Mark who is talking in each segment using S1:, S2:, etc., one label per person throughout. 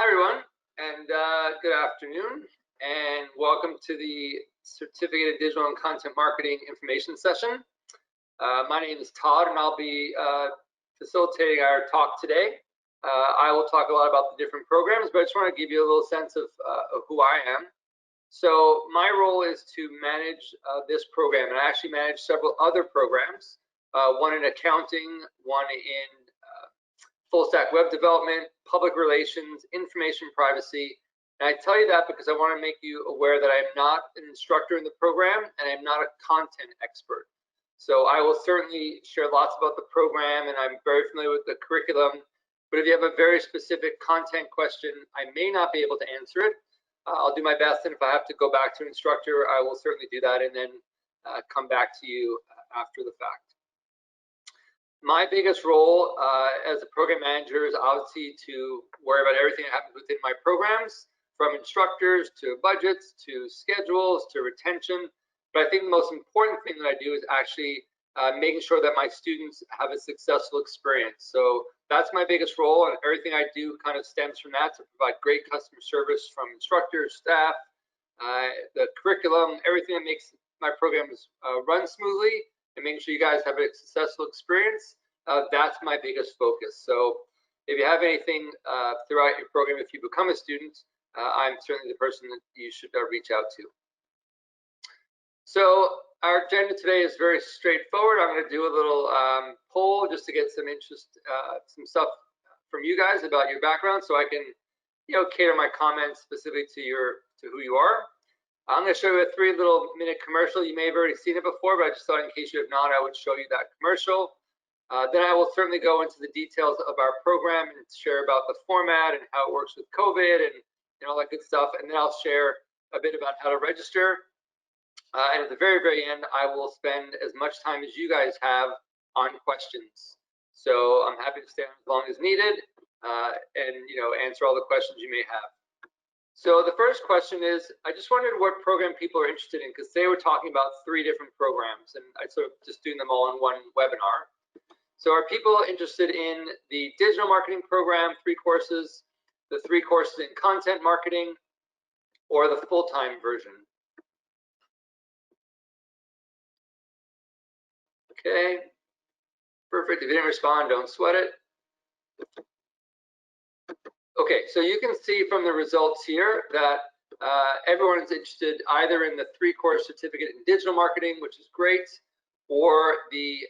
S1: Hi everyone, and good afternoon, and welcome to the Certificate in Digital and Content Marketing information session. My name is Todd, and I'll be facilitating our talk today. I will talk a lot about the different programs, but I just want to give you a little sense of who I am. So my role is to manage this program, and I actually manage several other programs, one in accounting, one in full stack web development, public relations, information privacy. And I tell you that because I want to make you aware that I'm not an instructor in the program and I'm not a content expert. So I will certainly share lots about the program and I'm very familiar with the curriculum. But if you have a very specific content question, I may not be able to answer it. I'll do my best, and if I have to go back to an instructor, I will certainly do that and then come back to you after the fact. My biggest role as a program manager is obviously to worry about everything that happens within my programs, from instructors to budgets to schedules to retention. But I think the most important thing that I do is actually making sure that my students have a successful experience. So that's my biggest role, and everything I do kind of stems from that, to provide great customer service from instructors, staff, the curriculum, everything that makes my programs run smoothly, and making sure you guys have a successful experience. That's my biggest focus. So if you have anything throughout your program, if you become a student, I'm certainly the person that you should reach out to. So our agenda today is very straightforward. I'm going to do a little poll just to get some interest, some stuff from you guys about your background, so I can, cater my comments specific to who you are. I'm going to show you a 3-minute commercial. You may have already seen it before, but I just thought in case you have not, I would show you that commercial. Then I will certainly go into the details of our program and share about the format and how it works with COVID and all that good stuff. And then I'll share a bit about how to register. And at the very, very end, I will spend as much time as you guys have on questions. So I'm happy to stay on as long as needed and answer all the questions you may have. So the first question is, I just wondered what program people are interested in, because they were talking about 3 different programs, and I sort of just doing them all in one webinar. So are people interested in the digital marketing program, 3 courses, the 3 courses in content marketing, or the full-time version? Okay, perfect. If you didn't respond, don't sweat it. Okay, so you can see from the results here that everyone's interested either in the 3-course certificate in digital marketing, which is great, or the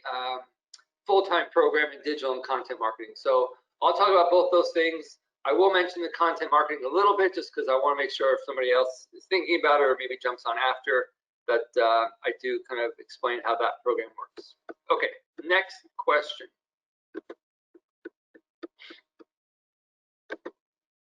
S1: full-time program in digital and content marketing. So I'll talk about both those things. I will mention the content marketing a little bit just because I want to make sure if somebody else is thinking about it or maybe jumps on after, that I do kind of explain how that program works. Okay, next question.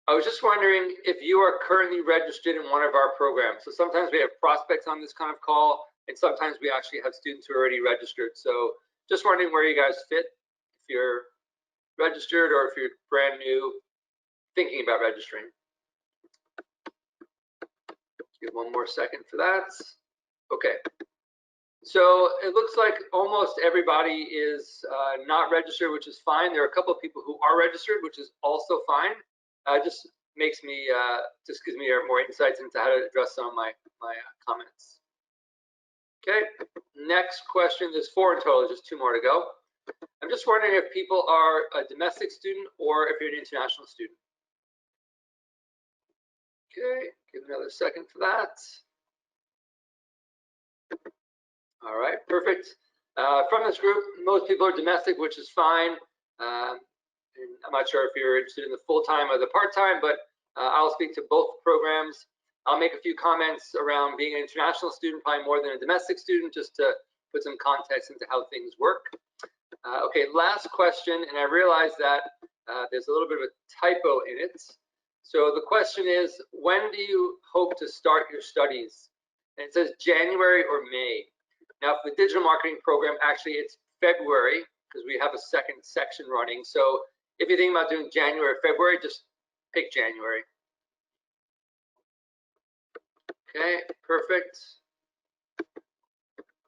S1: I was just wondering if you are currently registered in one of our programs. So sometimes we have prospects on this kind of call, and sometimes we actually have students who are already registered. So just wondering where you guys fit, if you're registered or if you're brand new, thinking about registering. Give 1 more second for that. Okay. So it looks like almost everybody is not registered, which is fine. There are a couple of people who are registered, which is also fine. Just makes me, just gives me more insights into how to address some of my comments. Okay, next question. There's 4 in total, just 2 more to go. I'm just wondering if people are a domestic student or if you're an international student. Okay, give another second for that. All right, perfect. From this group, most people are domestic, which is fine. And I'm not sure if you're interested in the full-time or the part-time, but I'll speak to both programs. I'll make a few comments around being an international student, probably more than a domestic student, just to put some context into how things work. Okay, last question, and I realize that there's a little bit of a typo in it. So the question is, when do you hope to start your studies? And it says January or May. Now, for the digital marketing program, actually it's February, because we have a second section running. So if you're thinking about doing January or February, just pick January. Okay, perfect.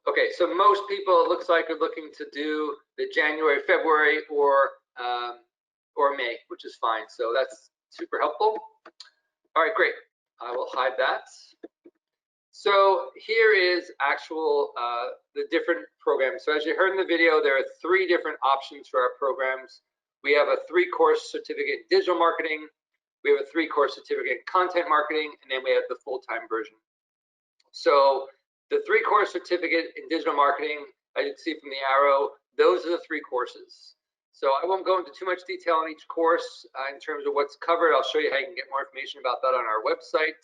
S1: Okay, so most people, it looks like, are looking to do the January, February, or May, which is fine. So that's super helpful. All right, great. I will hide that. So here is actual the different programs. So as you heard in the video, there are 3 different options for our programs. We have a 3-course certificate in digital marketing. We have a 3-course certificate in content marketing, and then we have the full-time version. So the 3-course certificate in digital marketing, as you can see from the arrow, those are the 3 courses. So I won't go into too much detail on each course in terms of what's covered. I'll show you how you can get more information about that on our website.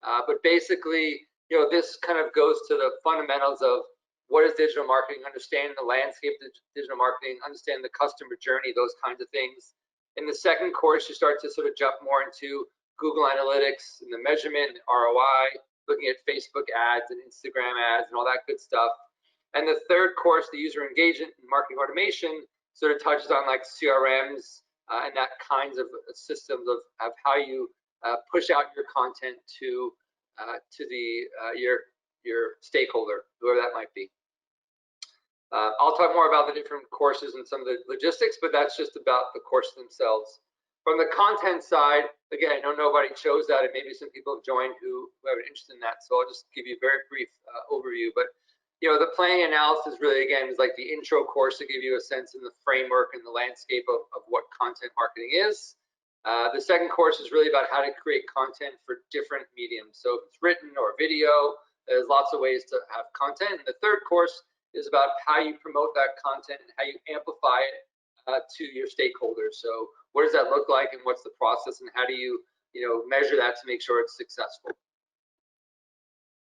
S1: But basically, this kind of goes to the fundamentals of what is digital marketing, understanding the landscape of digital marketing, understanding the customer journey, those kinds of things. In the 2nd course, you start to sort of jump more into Google Analytics and the measurement, and ROI, looking at Facebook ads and Instagram ads and all that good stuff. And the 3rd course, the user engagement and marketing automation, sort of touches on like CRMs and that kinds of systems of how you push out your content to your stakeholder, whoever that might be. I'll talk more about the different courses and some of the logistics, but that's just about the courses themselves. From the content side, again, I know nobody chose that, and maybe some people have joined who have an interest in that, so I'll just give you a very brief overview. But the planning analysis really, again, is like the intro course to give you a sense in the framework and the landscape of what content marketing is. The 2nd course is really about how to create content for different mediums. So if it's written or video, there's lots of ways to have content. And the 3rd course is about how you promote that content and how you amplify it to your stakeholders. So what does that look like, and what's the process, and how do you measure that to make sure it's successful?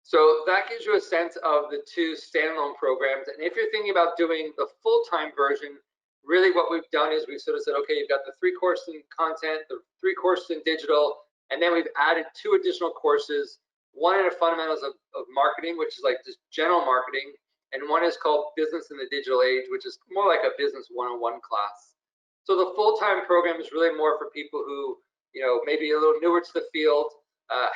S1: So that gives you a sense of the 2 standalone programs. And if you're thinking about doing the full-time version, really what we've done is we've sort of said, okay, you've got the 3 courses in content, the 3 courses in digital, and then we've added 2 additional courses, one in the fundamentals of marketing, which is like just general marketing, and one is called Business in the Digital Age, which is more like a business 101 class. So the full-time program is really more for people who, maybe a little newer to the field,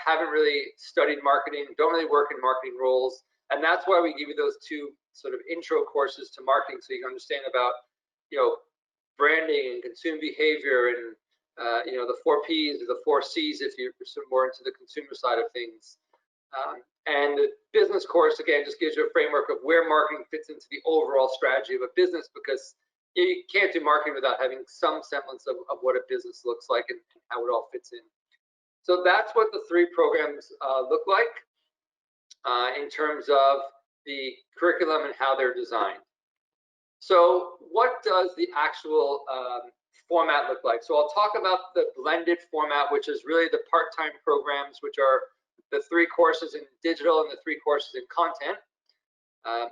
S1: haven't really studied marketing, don't really work in marketing roles, and that's why we give you those 2 sort of intro courses to marketing, so you can understand about branding and consumer behavior and the 4 Ps or the 4 Cs if you're more into the consumer side of things. And the business course, again, just gives you a framework of where marketing fits into the overall strategy of a business, because you can't do marketing without having some semblance of what a business looks like and how it all fits in. So that's what the 3 programs look like in terms of the curriculum and how they're designed. So what does the actual format look like? So I'll talk about the blended format, which is really the part-time programs, which are the 3 courses in digital and the 3 courses in content.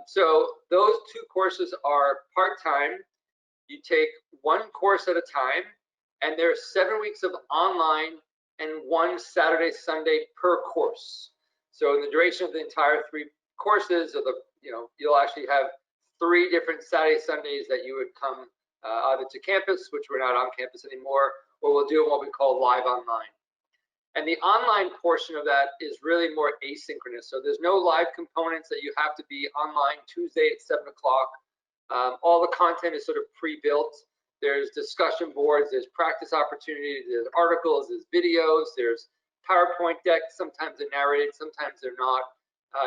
S1: So those 2 courses are part-time. You take 1 course at a time, and there's 7 weeks of online and 1 Saturday, Sunday per course. So in the duration of the entire 3 courses, you'll actually have 3 different Saturday, Sundays that you would come either to campus, which we're not on campus anymore, or we'll do what we call live online. And the online portion of that is really more asynchronous. So there's no live components that you have to be online Tuesday at 7 o'clock. All the content is sort of pre-built. There's discussion boards, there's practice opportunities, there's articles, there's videos, there's PowerPoint decks. Sometimes they're narrated, sometimes they're not.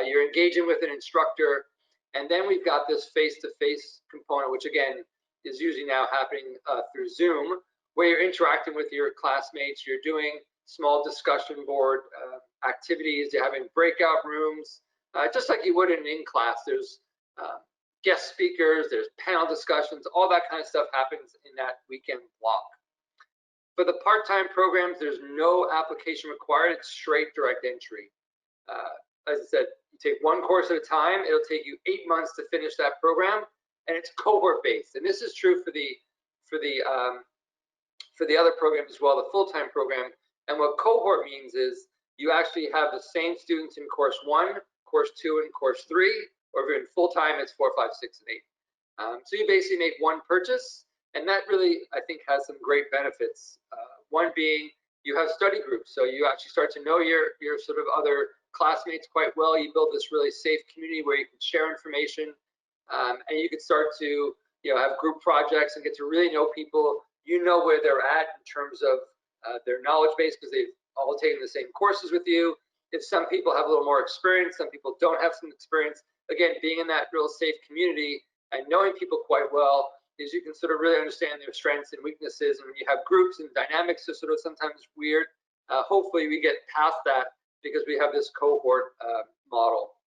S1: You're engaging with an instructor. And then we've got this face-to-face component, which again is usually now happening through Zoom, where you're interacting with your classmates, you're doing small discussion board activities, you're having breakout rooms, just like you would in class. There's guest speakers, there's panel discussions, all that kind of stuff happens in that weekend block. For the part-time programs, there's no application required, it's straight direct entry. As I said, you take 1 course at a time, it'll take you 8 months to finish that program, and it's cohort-based. And this is true for the other programs as well, the full-time program. And what cohort means is you actually have the same students in course 1, course 2, and course 3, or if you're in full-time, it's 4, 5, 6, and 8. So you basically make 1 purchase, and that really, I think, has some great benefits. One being you have study groups, so you actually start to know your sort of other classmates quite well. You build this really safe community where you can share information, and you can start to have group projects and get to really know people. You know where they're at in terms of their knowledge base because they've all taken the same courses with you. If some people have a little more experience, some people don't have some experience, again, being in that real safe community and knowing people quite well is you can sort of really understand their strengths and weaknesses. And when you have groups and dynamics are sort of sometimes weird, hopefully we get past that because we have this cohort model.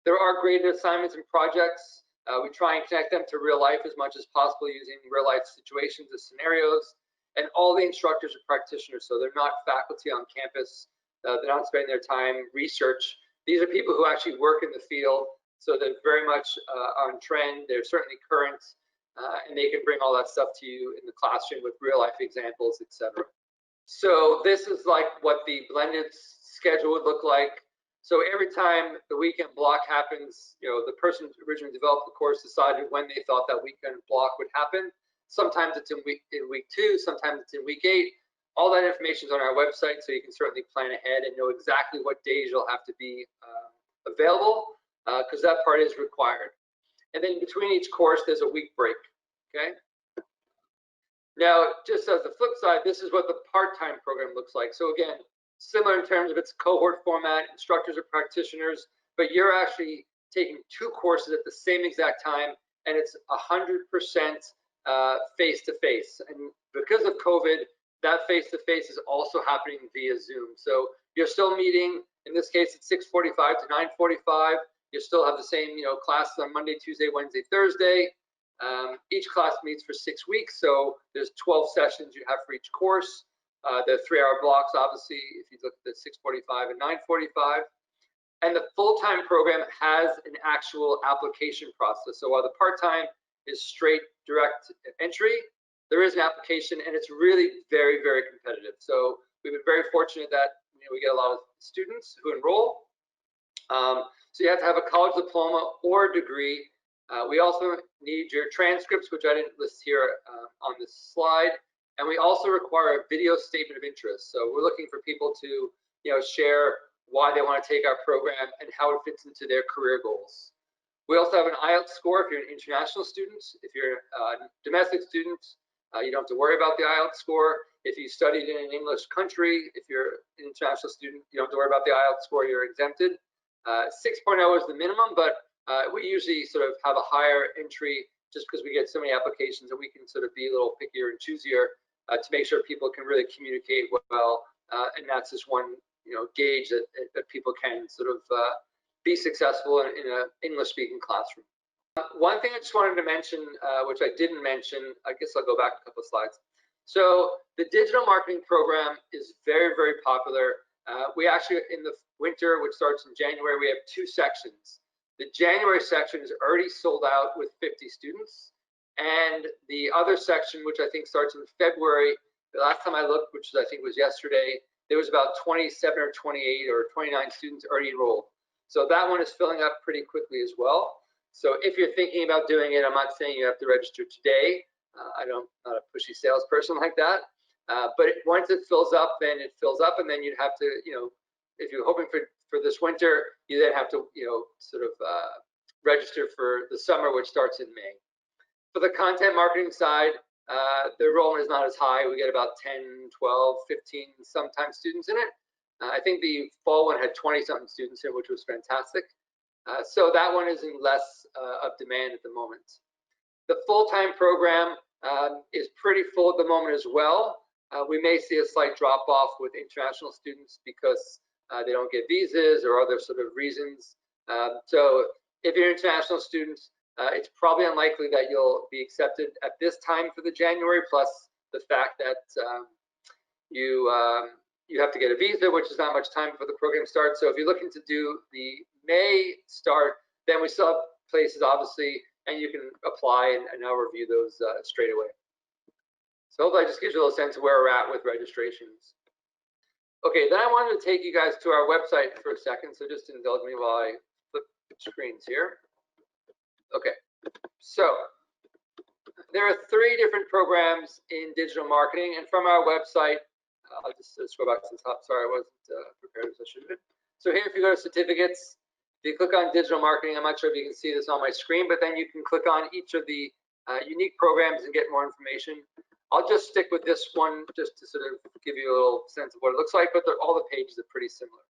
S1: There are graded assignments and projects. We try and connect them to real life as much as possible using real life situations as scenarios. And all the instructors are practitioners, so they're not faculty on campus. They're not spending their time research. These are people who actually work in the field, so they're very much on trend. They're certainly current, and they can bring all that stuff to you in the classroom with real life examples, etc. So this is like what the blended schedule would look like. So every time the weekend block happens, the person who originally developed the course decided when they thought that weekend block would happen. Sometimes it's in week 2, sometimes it's in week 8. All that information is on our website, so you can certainly plan ahead and know exactly what days you'll have to be available, because that part is required. And then between each course, there's a week break, okay? Now, just as the flip side, this is what the part-time program looks like. So again, similar in terms of its cohort format, instructors are practitioners, but you're actually taking 2 courses at the same exact time, and it's 100% face-to-face. And because of COVID, that face-to-face is also happening via Zoom. So you're still meeting, in this case, it's 6:45 to 9:45. You still have the same, classes on Monday, Tuesday, Wednesday, Thursday. Each class meets for 6 weeks, so there's 12 sessions you have for each course. The 3-hour blocks, obviously, if you look at the 6:45 and 9:45. And the full-time program has an actual application process. So while the part-time is straight direct entry, there is an application, and it's really very, very competitive. So we've been very fortunate that we get a lot of students who enroll. So you have to have a college diploma or degree. We also need your transcripts, which I didn't list here on this slide. And we also require a video statement of interest. So we're looking for people to share why they want to take our program and how it fits into their career goals. We also have an Ielts score if you're an international student. If you're a domestic student, you don't have to worry about the Ielts score. If you studied in an English country, if you're an international student, you don't have to worry about the Ielts score, you're exempted. 6.0 is the minimum, but we usually sort of have a higher entry just because we get so many applications and we can sort of be a little pickier and choosier to make sure people can really communicate well. And that's just one gauge that people can sort of be successful in an English-speaking classroom. One thing I just wanted to mention, which I didn't mention, I guess I'll go back a couple of slides. So the digital marketing program is very, very popular. We actually, in the winter, which starts in January, we have 2 sections. The January section is already sold out with 50 students. And the other section, which I think starts in February, the last time I looked, which I think was yesterday, there was about 27 or 28 or 29 students already enrolled. So that one is filling up pretty quickly as well. So if you're thinking about doing it, I'm not saying you have to register today. I'm not a pushy salesperson like that. But once it fills up, then it fills up, and then you'd have to, if you're hoping for this winter, you then have to, sort of register for the summer, which starts in May. For the content marketing side, the enrollment is not as high. We get about 10, 12, 15 sometimes students in it. I think the fall one had 20-something students in, which was fantastic. So that one is in less of demand at the moment. The full-time program is pretty full at the moment as well. We may see a slight drop-off with international students because they don't get visas or other sort of reasons. So if you're an international student, it's probably unlikely that you'll be accepted at this time for the January, plus the fact that you have to get a visa, which is not much time before the program starts. So if you're looking to do the May start, then we still have places, obviously, and you can apply, and I'll review those straight away. So hopefully that just gives you a little sense of where we're at with registrations. Okay, then I wanted to take you guys to our website for a second, so just indulge me while I flip screens here. Okay, so there are 3 different programs in digital marketing, and from our website, I'll just scroll back to the top. Sorry, I wasn't prepared as I should have been. So here, if you go to certificates, if you click on digital marketing, I'm not sure if you can see this on my screen, but then you can click on each of the unique programs and get more information. I'll just stick with this one just to sort of give you a little sense of what it looks like, but all the pages are pretty similar.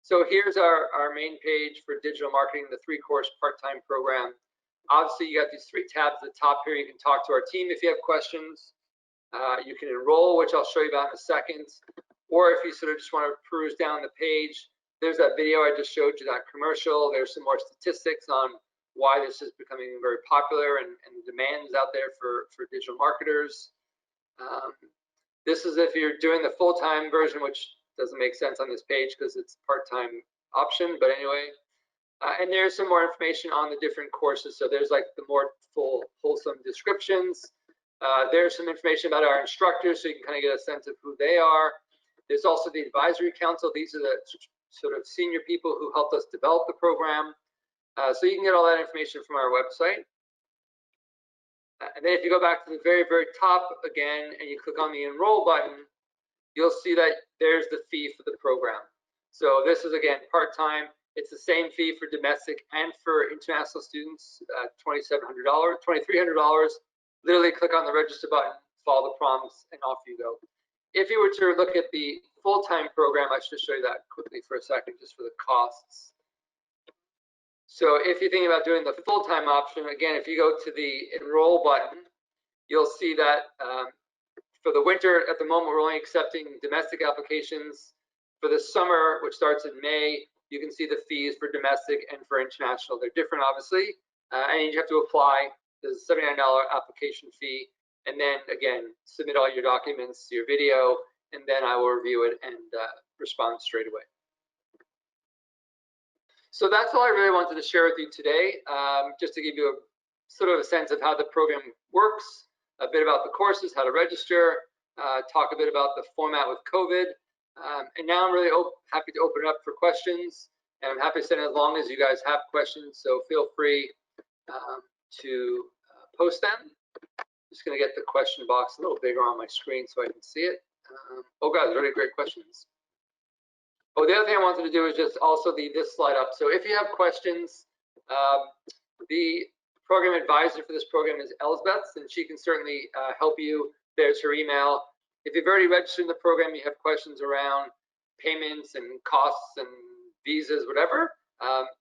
S1: So here's our main page for digital marketing, the 3-course part-time program. Obviously, you got these 3 tabs at the top here. You can talk to our team if you have questions. You can enroll, which I'll show you about in a second. Or if you sort of just want to peruse down the page, there's that video I just showed you, that commercial. There's some more statistics on why this is becoming very popular and the demand is out there for digital marketers. This is if you're doing the full-time version, which doesn't make sense on this page because it's part-time option, but anyway. And there's some more information on the different courses. So there's like the more wholesome descriptions. There's some information about our instructors, so you can kind of get a sense of who they are. There's also the advisory council. These are the sort of senior people who helped us develop the program. So you can get all that information from our website. And then if you go back to the very, very top again, and you click on the enroll button, you'll see that there's the fee for the program. So this is, again, part-time. It's the same fee for domestic and for international students, $2,300. Literally click on the register button, follow the prompts, and off you go. If you were to look at the full-time program, I should show you that quickly for a second, just for the costs. So if you're thinking about doing the full-time option, again, if you go to the enroll button, you'll see that for the winter, at the moment, we're only accepting domestic applications. For the summer, which starts in May, you can see the fees for domestic and for international. They're different, obviously, and you have to apply. There's a $79 application fee, and then, again, submit all your documents, your video, and then I will review it and respond straight away. So that's all I really wanted to share with you today, just to give you a sort of a sense of how the program works, a bit about the courses, how to register, talk a bit about the format with COVID, and now I'm really happy to open it up for questions, and I'm happy to send it as long as you guys have questions, so feel free to post them. Just going to get the question box a little bigger on my screen so I can see it. Oh, guys, really great questions. Oh, the other thing I wanted to do is just also this slide up. So if you have questions, the program advisor for this program is Elsbeth, and she can certainly help you. There's her email. If you've already registered in the program, you have questions around payments and costs and visas, whatever,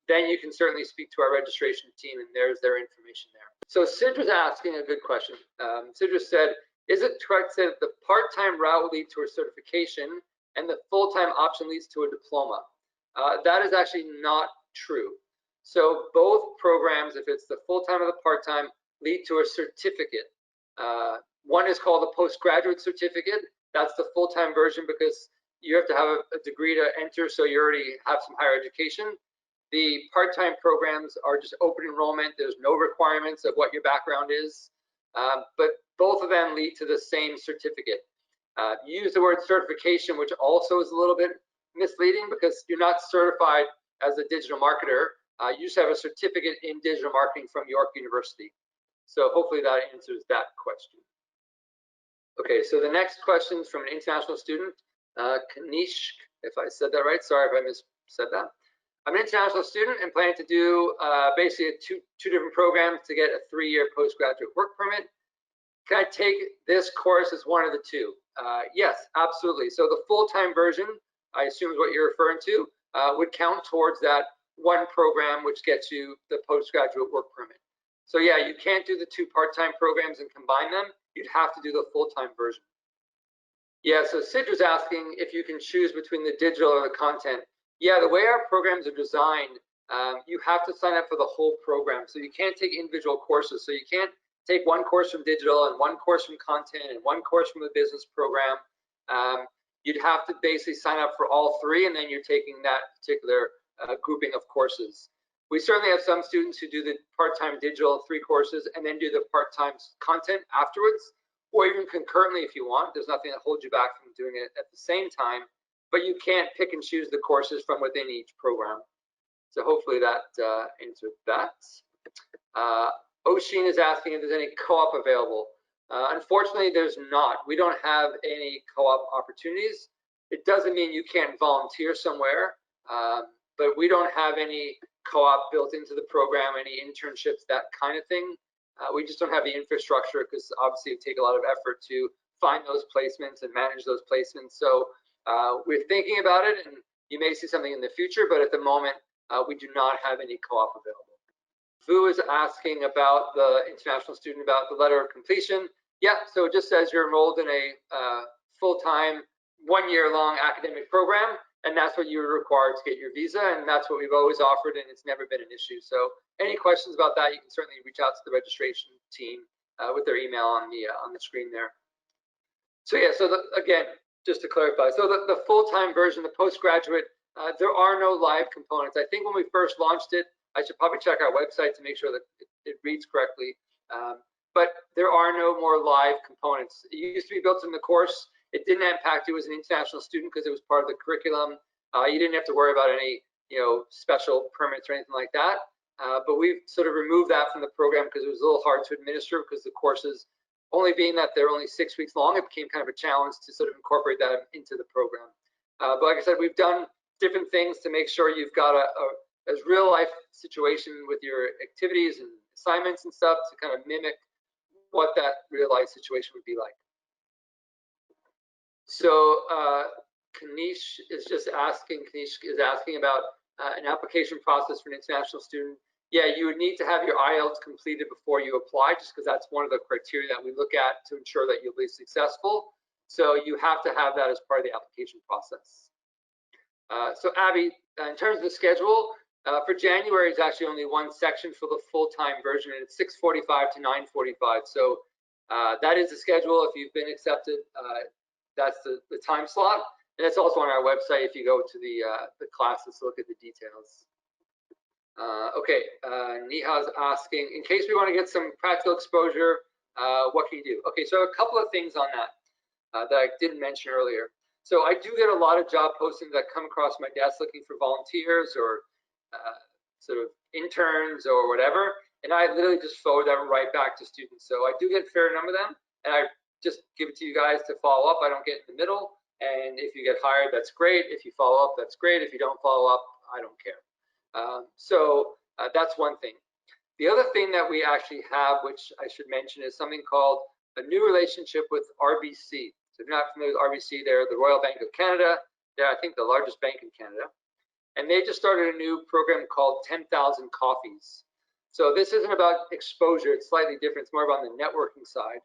S1: then you can certainly speak to our registration team, and there's their information there. So Sidra's asking a good question. Sidra said, is it correct to say that the part-time route will lead to a certification and the full-time option leads to a diploma? That is actually not true. So both programs, if it's the full-time or the part-time, lead to a certificate. One is called a postgraduate certificate. That's the full-time version because you have to have a degree to enter, so you already have some higher education. The part-time programs are just open enrollment. There's no requirements of what your background is, but both of them lead to the same certificate. You use the word certification, which also is a little bit misleading because you're not certified as a digital marketer. You just have a certificate in digital marketing from York University. So hopefully that answers that question. Okay, so the next question is from an international student, Kanishk, if I said that right. Sorry if I missaid that. I'm an international student and planning to do basically two different programs to get a 3-year postgraduate work permit. Can I take this course as one of the two? Yes, absolutely. So the full-time version, I assume is what you're referring to, would count towards that one program which gets you the postgraduate work permit. So yeah, you can't do the 2 part-time programs and combine them. You'd have to do the full-time version. Yeah, so Sidra's asking if you can choose between the digital or the content. Yeah, the way our programs are designed, you have to sign up for the whole program. So you can't take individual courses. So you can't take one course from digital and one course from content and one course from the business program. You'd have to basically sign up for all 3, and then you're taking that particular grouping of courses. We certainly have some students who do the part-time digital 3 courses and then do the part-time content afterwards, or even concurrently if you want. There's nothing that holds you back from doing it at the same time, but you can't pick and choose the courses from within each program. So hopefully that answered that. Oshin is asking if there's any co-op available. Unfortunately, there's not. We don't have any co-op opportunities. It doesn't mean you can't volunteer somewhere, but we don't have any co-op built into the program, any internships, that kind of thing. We just don't have the infrastructure because obviously it would take a lot of effort to find those placements and manage those placements. So we're thinking about it, and you may see something in the future, but at the moment, we do not have any co-op available. Vu is asking about the international student about the letter of completion. Yeah, so it just says you're enrolled in a full-time, one-year-long academic program, and that's what you're required to get your visa, and that's what we've always offered, and it's never been an issue. So any questions about that, you can certainly reach out to the registration team with their email on the screen there. So yeah, so again, just to clarify, so the full-time version, the postgraduate, there are no live components. I think when we first launched it, I should probably check our website to make sure that it reads correctly. But there are no more live components. It used to be built in the course. It didn't impact you as an international student because it was part of the curriculum. You didn't have to worry about any, special permits or anything like that. But we've sort of removed that from the program because it was a little hard to administer because the courses, only being that they're only 6 weeks long, it became kind of a challenge to sort of incorporate that into the program. But like I said, we've done different things to make sure you've got a real life situation with your activities and assignments and stuff to kind of mimic what that real life situation would be like. So Kanish is asking about an application process for an international student. Yeah, you would need to have your Ielts completed before you apply, just because that's one of the criteria that we look at to ensure that you'll be successful. So you have to have that as part of the application process. So Abby, in terms of the schedule, for January is actually only one section for the full-time version, and it's 6:45 to 9:45. So that is the schedule. If you've been accepted, that's the time slot, and it's also on our website if you go to the classes to look at the details. Okay, Niha's asking, in case we want to get some practical exposure, what can you do? Okay, so a couple of things on that that I didn't mention earlier. So I do get a lot of job postings that come across my desk looking for volunteers or sort of interns or whatever, and I literally just forward that right back to students. So I do get a fair number of them, and I just give it to you guys to follow up. I don't get in the middle, and if you get hired, that's great. If you follow up, that's great. If you don't follow up, I don't care. So that's one thing. The other thing that we actually have, which I should mention, is something called a new relationship with RBC. So if you're not familiar with RBC, they're the Royal Bank of Canada. They're, I think, the largest bank in Canada. And they just started a new program called 10,000 Coffees. So this isn't about exposure. It's slightly different. It's more about the networking side.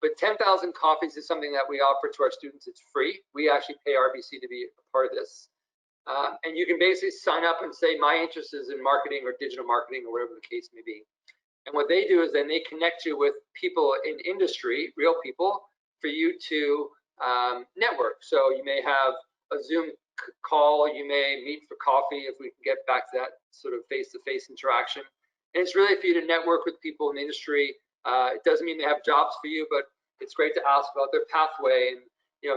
S1: But 10,000 Coffees is something that we offer to our students. It's free. We actually pay RBC to be a part of this. And you can basically sign up and say, my interest is in marketing or digital marketing or whatever the case may be. And what they do is then they connect you with people in industry, real people, for you to network. So you may have a Zoom call, you may meet for coffee if we can get back to that sort of face-to-face interaction. And it's really for you to network with people in the industry. It doesn't mean they have jobs for you, but it's great to ask about their pathway and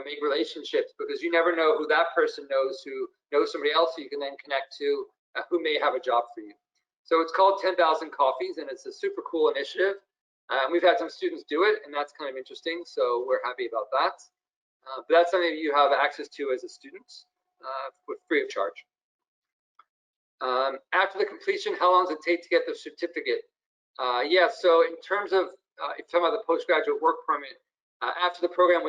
S1: make relationships, because you never know who that person knows who knows somebody else who you can then connect to who may have a job for you. So it's called 10,000 Coffees, and it's a super cool initiative. We've had some students do it, and that's kind of interesting, so we're happy about that. But that's something that you have access to as a student free of charge. After the completion, how long does it take to get the certificate? Yeah, so in terms of, if you're talking about the postgraduate work permit, after the program,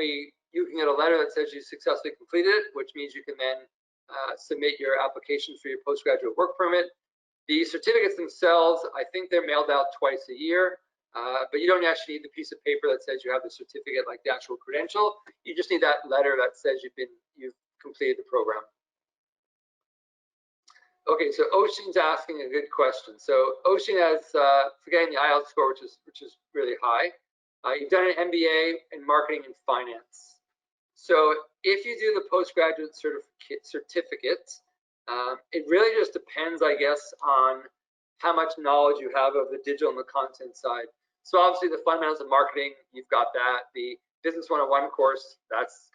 S1: you can get a letter that says you successfully completed it, which means you can then submit your application for your postgraduate work permit. The certificates themselves, I think they're mailed out twice a year, but you don't actually need the piece of paper that says you have the certificate, like the actual credential. You just need that letter that says you've completed the program. Okay, so Ocean's asking a good question. So Ocean has, forgetting the Ielts score, which is really high. You've done an MBA in marketing and finance. So if you do the postgraduate certificate, it really just depends, I guess, on how much knowledge you have of the digital and the content side. So obviously the fundamentals of marketing, you've got that. The Business 101 course, that's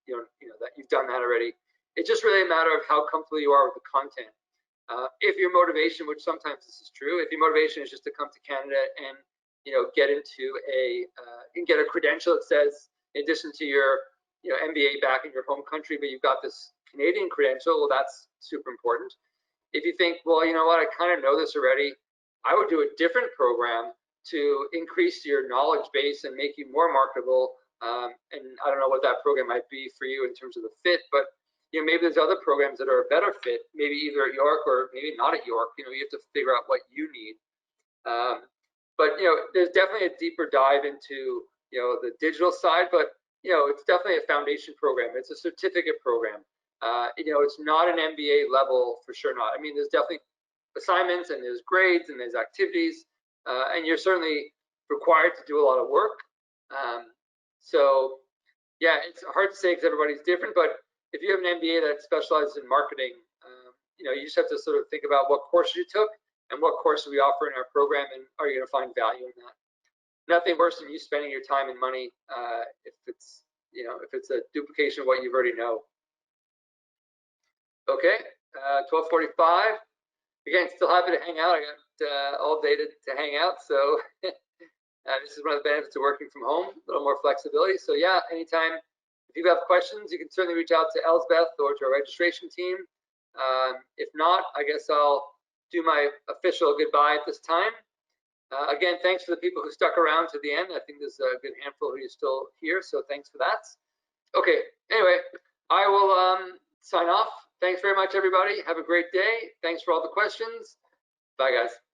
S1: that you've done that already. It's just really a matter of how comfortable you are with the content. If your motivation, which sometimes this is true, if your motivation is just to come to Canada and get into get a credential that says, in addition to your MBA back in your home country, but you've got this Canadian credential, well, that's super important. If you think, well, you know what, I kind of know this already, I would do a different program to increase your knowledge base and make you more marketable. And I don't know what that program might be for you in terms of the fit, but maybe there's other programs that are a better fit, maybe either at York or maybe not at York. You have to figure out what you need. But there's definitely a deeper dive into the digital side, but it's definitely a foundation program. It's a certificate program. It's not an MBA level, for sure not. I mean, there's definitely assignments and there's grades and there's activities, and you're certainly required to do a lot of work. So yeah, it's hard to say because everybody's different, but if you have an MBA that specializes in marketing, you just have to sort of think about what courses you took and what courses we offer in our program, and are you going to find value in that? Nothing worse than you spending your time and money if it's a duplication of what you already know. Okay, 12:45. Again, still happy to hang out. I got all day to hang out, so this is one of the benefits of working from home, a little more flexibility. So yeah, anytime if you have questions, you can certainly reach out to Elsbeth or to our registration team. If not, I guess I'll do my official goodbye at this time. Again, thanks for the people who stuck around to the end. I think there's a good handful who are still here, so thanks for that. Okay, anyway, I will sign off. Thanks very much, everybody. Have a great day. Thanks for all the questions. Bye, guys.